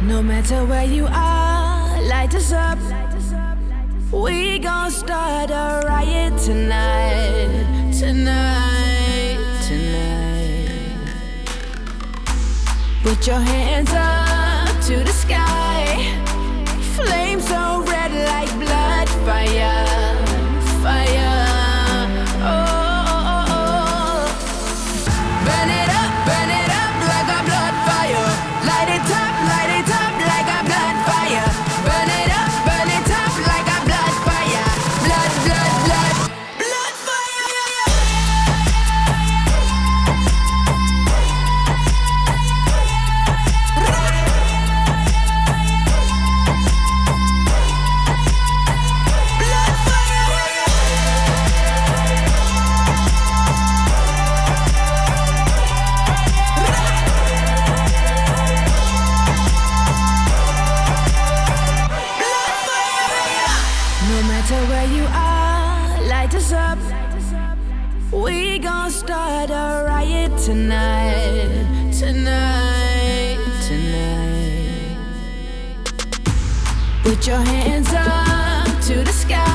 No matter where you are, light us up. We gon' start a riot tonight, tonight, tonight. Put your hands up to the sky. Flames so red like blood, fire, fire. Oh, oh, oh, oh. Burn it up like a blood fire. Light it up like a blood fire. Burn it up like a blood fire. Blood, blood, blood, blood fire. Blood No matter where you are, light us up. We gon' start a riot tonight, tonight, tonight. Put your hands up to the sky.